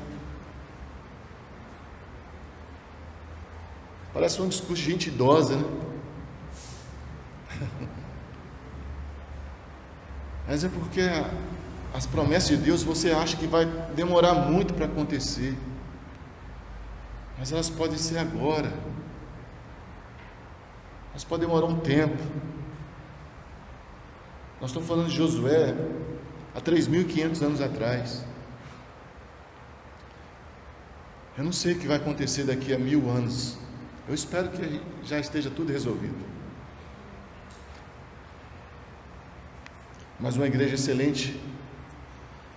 Parece um discurso de gente idosa, né? Mas é porque as promessas de Deus você acha que vai demorar muito para acontecer. Mas elas podem ser agora. Mas pode demorar um tempo. Nós estamos falando de Josué há 3.500 anos atrás. Eu não sei o que vai acontecer daqui a 1000 anos. Eu espero que já esteja tudo resolvido. Mas uma igreja excelente,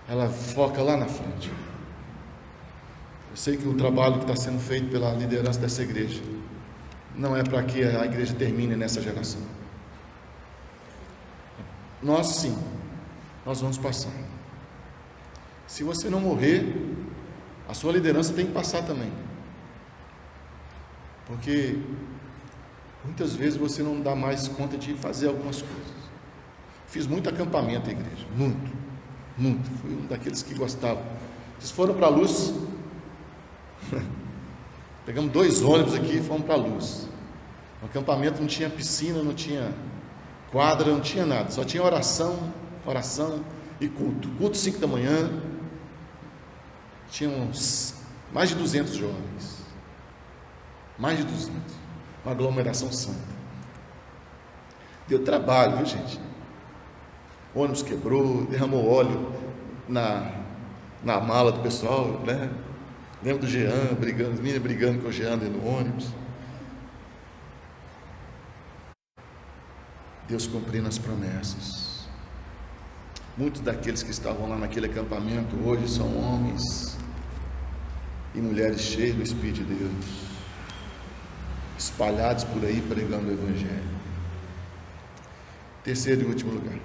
ela foca lá na frente. Eu sei que o trabalho que está sendo feito pela liderança dessa igreja não é para que a igreja termine nessa geração. Nós sim, nós vamos passar. Se você não morrer, a sua liderança tem que passar também. Porque muitas vezes você não dá mais conta de fazer algumas coisas. Fiz muito acampamento na igreja, muito. Fui um daqueles que gostavam. Vocês foram para a Luz? Pegamos 2 ônibus aqui e fomos para a Luz. No acampamento não tinha piscina, não tinha quadra, não tinha nada. Só tinha oração e culto. Culto 5 da manhã. Tinha mais de 200 jovens. Mais de 200. Uma aglomeração santa. Deu trabalho, viu, gente? O ônibus quebrou, derramou óleo na mala do pessoal, né? Lembro do Jean brigando, as meninas brigando com o Jean dentro do ônibus. Deus cumprindo as promessas. Muitos daqueles que estavam lá naquele acampamento hoje são homens e mulheres cheios do Espírito de Deus, espalhados por aí pregando o Evangelho. Terceiro e último lugar,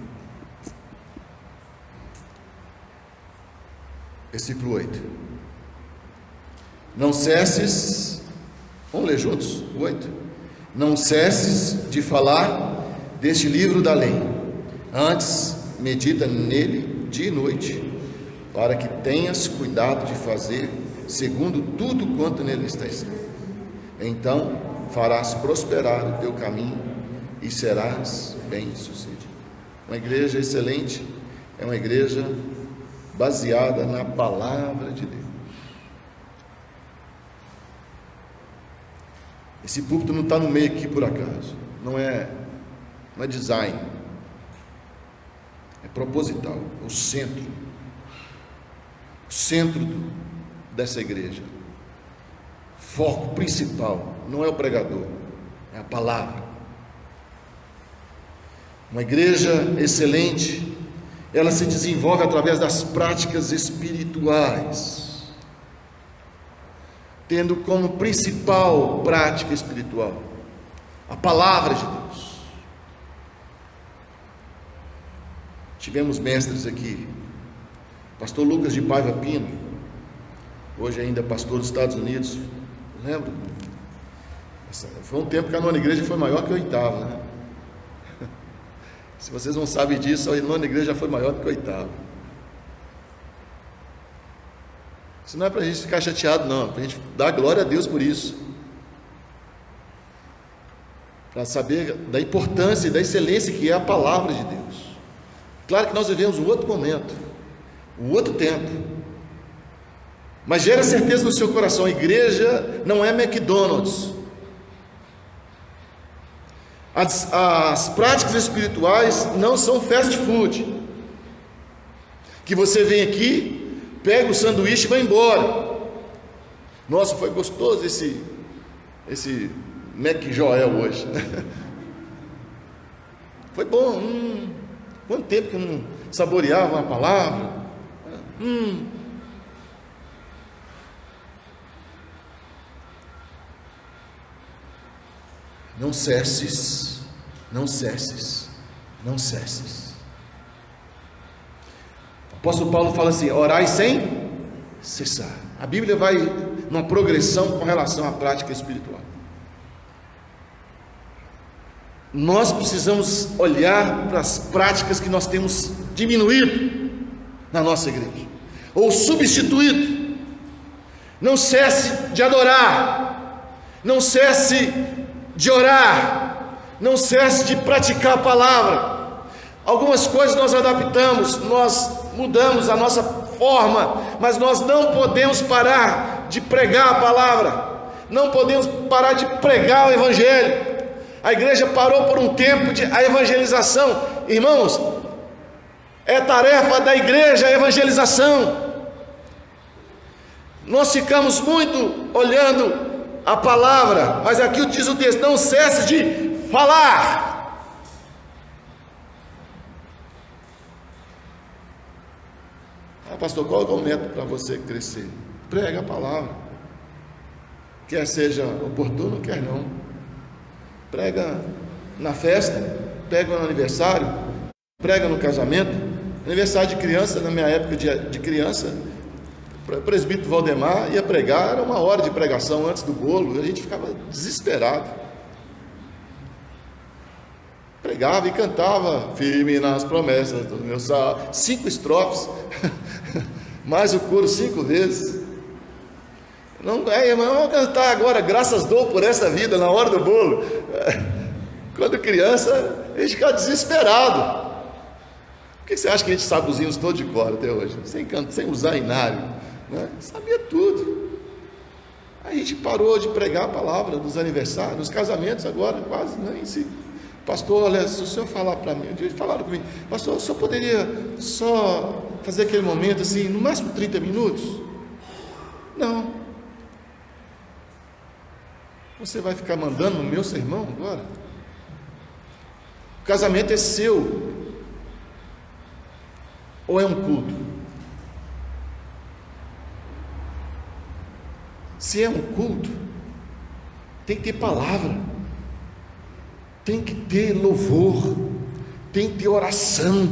versículo 8. Não cesses, vamos ler juntos? 8. Não cesses de falar deste livro da lei, antes medita nele dia e noite, para que tenhas cuidado de fazer segundo tudo quanto nele está escrito. Então farás prosperar o teu caminho e serás bem-sucedido. Uma igreja excelente é uma igreja baseada na palavra de Deus. Esse púlpito não está no meio aqui por acaso, não é design, é proposital, é o centro dessa igreja. Foco principal não é o pregador, é a palavra. Uma igreja excelente, ela se desenvolve através das práticas espirituais, tendo como principal prática espiritual a palavra de Deus. Tivemos mestres aqui, pastor Lucas de Paiva Pino, hoje ainda pastor dos Estados Unidos, lembra? Foi um tempo que a 9ª igreja foi maior que a 8ª, né? Se vocês não sabem disso, a 9ª igreja foi maior do que a 8ª. Isso não é para a gente ficar chateado, não, é para a gente dar glória a Deus por isso, para saber da importância e da excelência que é a palavra de Deus. Claro que nós vivemos um outro momento, um outro tempo, mas gera certeza no seu coração: a igreja não é McDonald's. As práticas espirituais não são fast food, que você vem aqui, pega o sanduíche e vai embora. Nossa, foi gostoso esse Mac Joel hoje. Foi bom. Quanto tempo que eu não saboreava uma palavra. Não cesses. O apóstolo Paulo fala assim: orai sem cessar. A Bíblia vai numa progressão com relação à prática espiritual. Nós precisamos olhar para as práticas que nós temos diminuído na nossa igreja, ou substituído. Não cesse de adorar, não cesse de orar, não cesse de praticar a palavra. Algumas coisas nós adaptamos, nós mudamos a nossa forma, mas nós não podemos parar de pregar a palavra, não podemos parar de pregar o Evangelho. A igreja parou por um tempo a evangelização. Irmãos, é tarefa da igreja a evangelização. Nós ficamos muito olhando a palavra, mas aqui diz o texto: não cesse de falar. Pastor, qual é o método para você crescer? Prega a palavra, quer seja oportuno, quer não. Prega na festa, prega no aniversário, prega no casamento. Aniversário de criança, na minha época de criança, o presbítero Valdemar ia pregar, era 1 hora de pregação antes do bolo, a gente ficava desesperado. Pregava e cantava firme nas promessas do meu Salvador, 5 estrofes, mais o coro 5 vezes. Não, vamos cantar agora, graças dou por essa vida, na hora do bolo. Quando criança, a gente ficava desesperado. Por que você acha que a gente sabe os hinos todos de cor até hoje? Sem usar inário, né? Sabia tudo. Aí a gente parou de pregar a palavra nos aniversários, nos casamentos agora, quase nem se... Pastor, olha, se o senhor falar para mim, um dia falaram comigo: pastor, o senhor poderia só fazer aquele momento assim, no máximo 30 minutos? Não. Você vai ficar mandando no meu sermão agora? O casamento é seu. Ou é um culto? Se é um culto, tem que ter palavra, tem que ter louvor, tem que ter oração,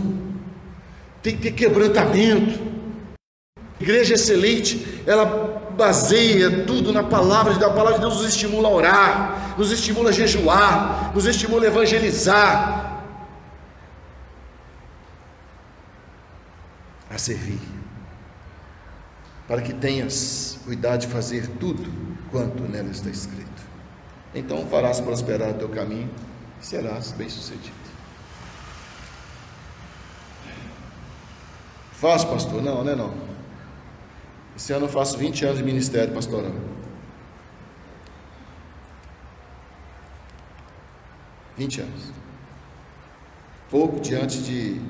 tem que ter quebrantamento. Igreja excelente, ela baseia tudo na palavra de Deus. A palavra de Deus nos estimula a orar, nos estimula a jejuar, nos estimula a evangelizar, a servir, para que tenhas cuidado de fazer tudo quanto nela está escrito. Então farás prosperar o teu caminho e serás bem sucedido. Faço, pastor? Não, não é não. Esse ano eu faço 20 anos de ministério pastoral. 20 anos. Pouco diante de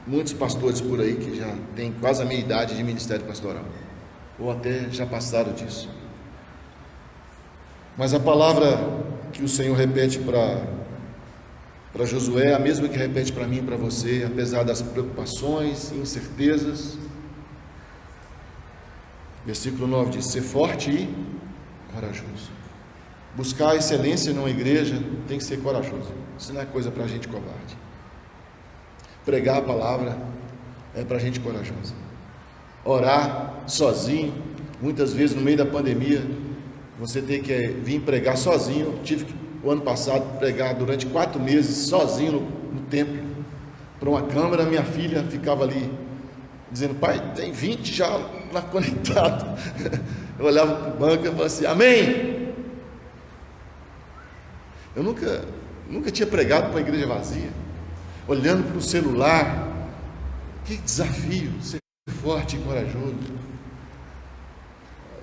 muitos pastores por aí que já têm quase a minha idade de ministério pastoral, ou até já passaram disso. Mas a palavra que o Senhor repete para Josué é a mesma que repete para mim e para você, apesar das preocupações e incertezas. Versículo 9 diz: ser forte e corajoso. Buscar a excelência numa igreja tem que ser corajoso. Isso não é coisa para gente covarde. Pregar a palavra é para gente corajosa. Orar sozinho, muitas vezes no meio da pandemia, você tem que vir pregar sozinho. Eu tive que, o ano passado, pregar durante 4 meses sozinho no templo, para uma câmara. Minha filha ficava ali dizendo: pai, tem 20 já lá conectado. Eu olhava para o banco e falava assim: amém. Eu nunca tinha pregado para uma igreja vazia, olhando para o celular. Que desafio, ser forte e corajoso.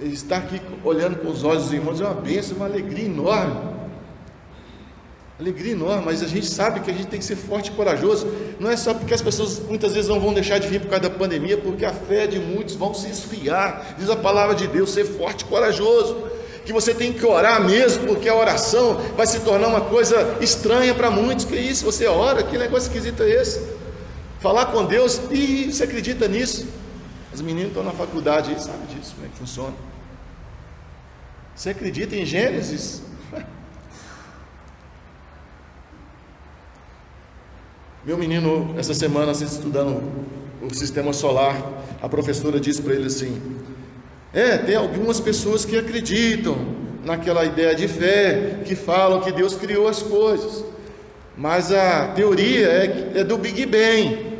Estar aqui olhando com os olhos dos irmãos é uma bênção, uma alegria enorme. Alegria enorme, mas a gente sabe que a gente tem que ser forte e corajoso. Não é só porque as pessoas muitas vezes não vão deixar de vir por causa da pandemia, porque a fé de muitos vão se esfriar. Diz a palavra de Deus: ser forte e corajoso. Que você tem que orar mesmo, porque a oração vai se tornar uma coisa estranha para muitos. Que isso? Você ora? Que negócio esquisito é esse? Falar com Deus, e você acredita nisso? Os meninos estão na faculdade aí, sabe disso, como é que funciona. Você acredita em Gênesis? Meu menino, essa semana, estudando o sistema solar, a professora disse para ele assim: tem algumas pessoas que acreditam naquela ideia de fé, que falam que Deus criou as coisas, mas a teoria é do Big Bang,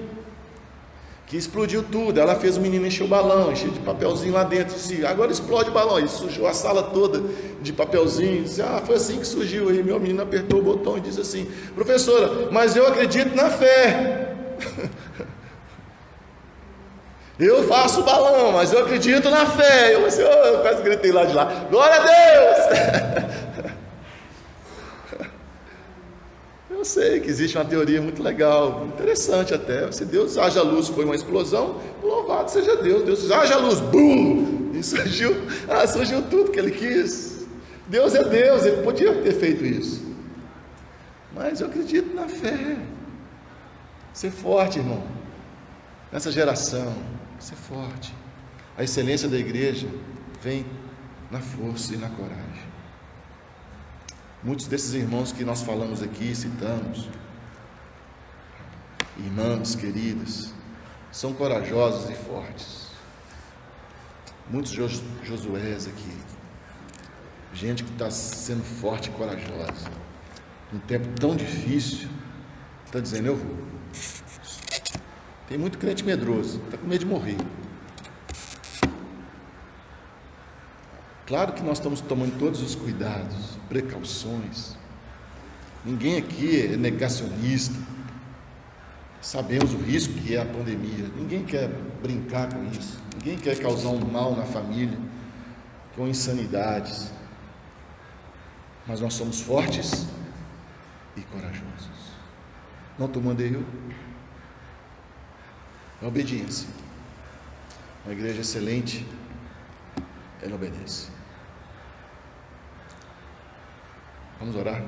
que explodiu tudo. Ela fez o menino encher o balão, encher de papelzinho lá dentro, disse: agora explode o balão. E sujou a sala toda de papelzinho. Disse: foi assim que surgiu. Aí meu menino apertou o botão e disse assim: professora, mas eu acredito na fé. Eu faço o balão, mas eu acredito na fé. Eu quase gritei lá de lá: glória a Deus. Eu sei que existe uma teoria muito legal, interessante até. Se Deus haja luz foi uma explosão, louvado seja Deus. Deus diz: haja luz, bum, e surgiu tudo que ele quis. Deus é Deus, ele podia ter feito isso. Mas eu acredito na fé. Ser forte, irmão. Nessa geração, ser forte. A excelência da igreja vem na força e na coragem. Muitos desses irmãos que nós falamos aqui, citamos, irmãs queridas, são corajosos e fortes. Muitos Josués aqui, gente que está sendo forte e corajosa, num tempo tão difícil, está dizendo: eu vou. Tem muito crente medroso, está com medo de morrer. Claro que nós estamos tomando todos os cuidados, precauções. Ninguém aqui é negacionista. Sabemos o risco que é a pandemia. Ninguém quer brincar com isso. Ninguém quer causar um mal na família com insanidades. Mas nós somos fortes e corajosos. Não te mandei eu? É obediência. Uma igreja excelente, ela obedece. Vamos orar?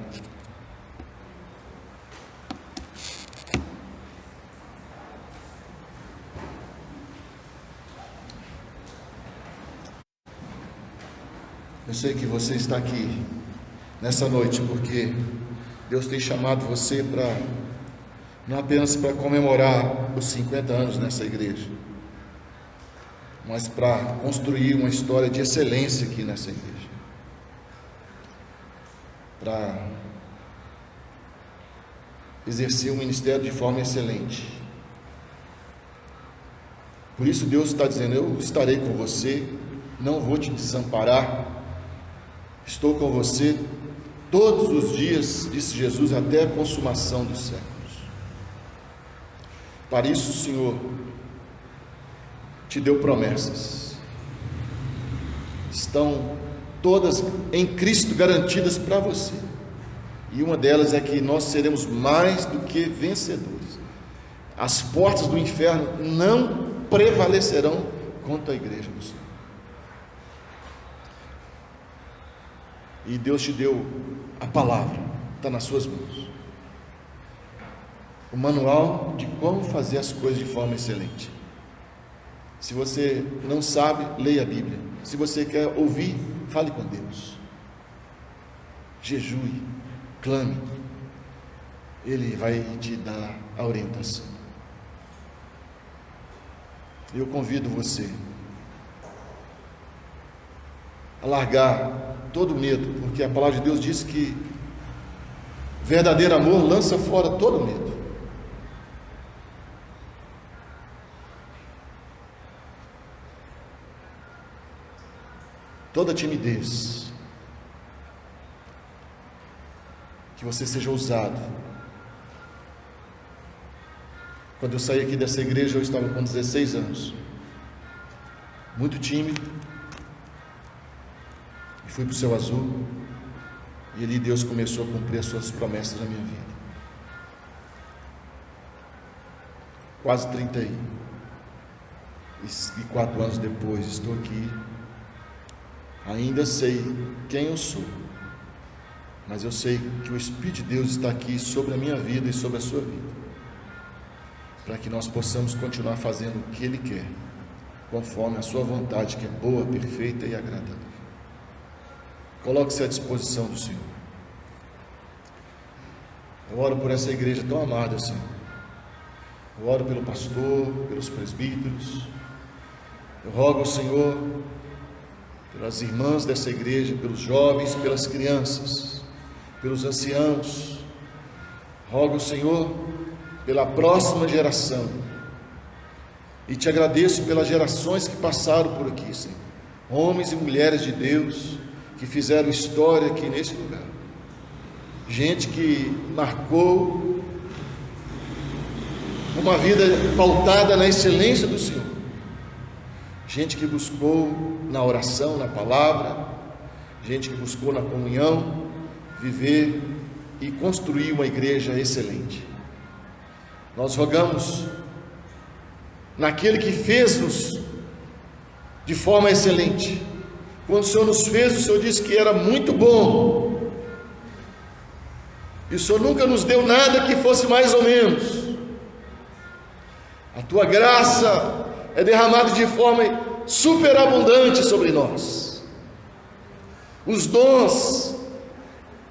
Eu sei que você está aqui nessa noite porque Deus tem chamado você para, não apenas para comemorar os 50 anos nessa igreja, mas para construir uma história de excelência aqui nessa igreja, para exercer o ministério de forma excelente. Por isso Deus está dizendo: eu estarei com você, não vou te desamparar, estou com você todos os dias, disse Jesus, até a consumação dos séculos. Para isso o Senhor te deu promessas, estão todas em Cristo garantidas para você, e uma delas é que nós seremos mais do que vencedores. As portas do inferno não prevalecerão contra a igreja do Senhor. E Deus te deu a palavra, está nas suas mãos, o manual de como fazer as coisas de forma excelente. Se você não sabe, leia a Bíblia. Se você quer ouvir, fale com Deus, jejue, clame, Ele vai te dar a orientação. Eu convido você a largar todo medo, porque a palavra de Deus diz que verdadeiro amor lança fora todo medo. Toda timidez, que você seja ousado. Quando eu saí aqui dessa igreja, eu estava com 16 anos, muito tímido, e fui para o Céu Azul, e ali Deus começou a cumprir as suas promessas na minha vida. Quase 34 anos depois, estou aqui. Ainda sei quem eu sou, mas eu sei que o Espírito de Deus está aqui sobre a minha vida e sobre a sua vida, para que nós possamos continuar fazendo o que Ele quer, conforme a sua vontade, que é boa, perfeita e agradável. Coloque-se à disposição do Senhor. Eu oro por essa igreja tão amada, Senhor. Eu oro pelo pastor, pelos presbíteros. Eu rogo ao Senhor pelas irmãs dessa igreja, pelos jovens, pelas crianças, pelos anciãos. Rogo ao Senhor pela próxima geração, e te agradeço pelas gerações que passaram por aqui, Senhor, homens e mulheres de Deus que fizeram história aqui nesse lugar, gente que marcou uma vida pautada na excelência do Senhor, gente que buscou na oração, na palavra, gente que buscou na comunhão viver e construir uma igreja excelente. Nós rogamos naquele que fez-nos de forma excelente. Quando o Senhor nos fez, o Senhor disse que era muito bom, e o Senhor nunca nos deu nada que fosse mais ou menos. A tua graça é derramada de forma superabundante sobre nós, os dons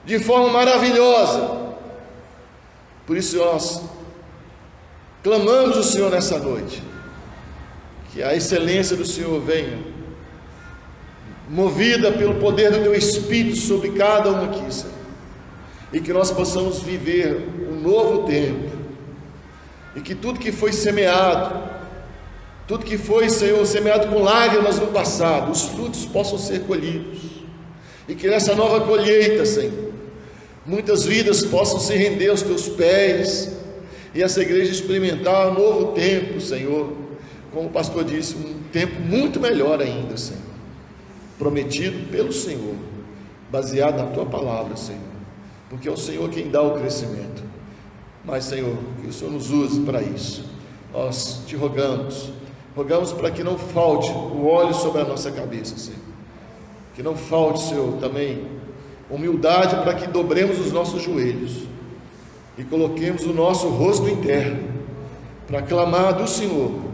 de forma maravilhosa. Por isso nós clamamos o Senhor nessa noite, que a excelência do Senhor venha, movida pelo poder do Teu Espírito sobre cada um aqui, Senhor, e que nós possamos viver um novo tempo, e que tudo que foi semeado, tudo que foi, Senhor, semeado com lágrimas no passado, os frutos possam ser colhidos, e que nessa nova colheita, Senhor, muitas vidas possam se render aos Teus pés, e essa igreja experimentar um novo tempo, Senhor, como o pastor disse, um tempo muito melhor ainda, Senhor, prometido pelo Senhor, baseado na Tua palavra, Senhor, porque é o Senhor quem dá o crescimento. Mas, Senhor, que o Senhor nos use para isso. Nós te rogamos para que não falte o óleo sobre a nossa cabeça, Senhor, que não falte, Senhor, também humildade para que dobremos os nossos joelhos e coloquemos o nosso rosto em terra para clamar do Senhor.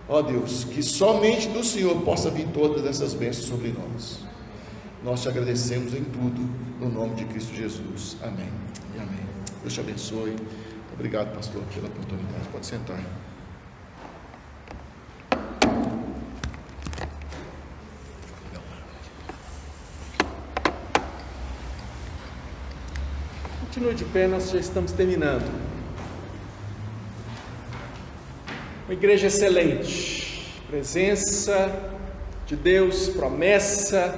Ó Deus, que somente do Senhor possa vir todas essas bênçãos sobre nós. Nós te agradecemos em tudo, no nome de Cristo Jesus. Amém e amém. Deus te abençoe. Obrigado, pastor, pela oportunidade. Pode sentar. Continue de pé, nós já estamos terminando. Uma igreja excelente, presença de Deus, promessa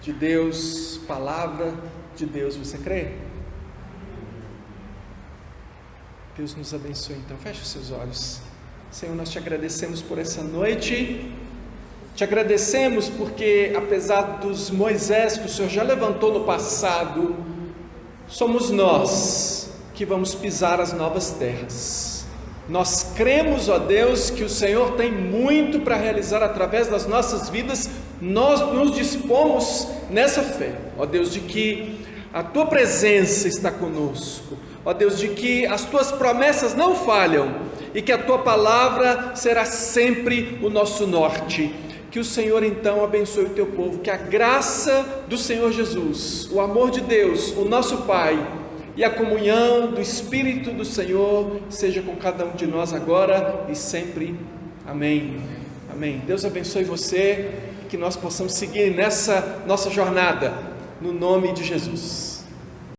de Deus, palavra de Deus. Você crê? Deus nos abençoe. Então feche os seus olhos. Senhor, nós te agradecemos por essa noite, te agradecemos porque apesar dos Moisés que o Senhor já levantou no passado, somos nós que vamos pisar as novas terras. Nós cremos, ó Deus, que o Senhor tem muito para realizar através das nossas vidas. Nós nos dispomos nessa fé, ó Deus, de que a Tua presença está conosco, ó Deus, de que as Tuas promessas não falham e que a Tua palavra será sempre o nosso norte. Que o Senhor então abençoe o Teu povo, que a graça do Senhor Jesus, o amor de Deus, o nosso Pai, e a comunhão do Espírito do Senhor seja com cada um de nós agora e sempre. Amém. Amém. Deus abençoe você e que nós possamos seguir nessa nossa jornada, no nome de Jesus.